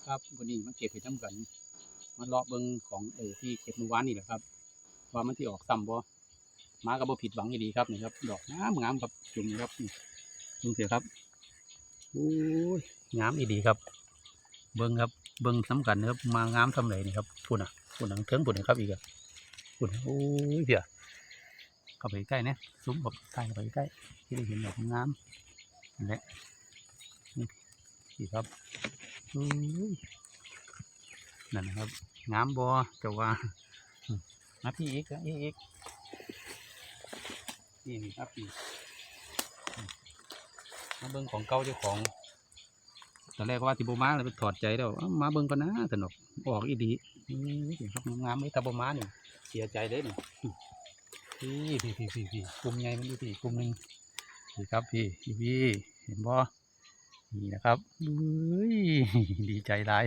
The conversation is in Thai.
ครับวันนี้มาเก็บเห็ดน้ำกันมาเลาะเบิ่งของที่เก็บเมื่อวานนี่แหละครับว่ามันที่ออกซ้ำบ่มากับบ่ผิดหวังดีครับนี่ครับดอกงามครับจุ่มนี่ครับนี่ดูเสียครับโอ้ยงามดีครับเบิ่งครับเบิ่งสำคัญนะครับมางามทำไรนี่ครับพุ่นอ่ะพุ่นหนังเทิงพุ่นนะครับอีกอ่ะพุ่นโอ้ยเดี๋ยวเข้าไปใกล้นะซุ้มแบบใกล้เข้าไปใกล้ที่ได้เห็นดอกงามนี่แหละนี่ครับนั่นนะครับงามบ่จะว่ามาพี่อีกนี่ครับพี่มาเบิ้งของเก่าเจ้าของตอนแรกว่าที่โบมาเลยไปถอดใจแล้วมาเบิ้งกันนะสนุกออกอีดีนี่ครับงามไม่ตาโบมาเนี่ยเสียใจเลยเนี่ยพี่กลุ่มใหญ่มันดูพี่กลุ่มหนึ่งพี่ครับพี่เห็นบ่นี่นะครับดีใจหลาย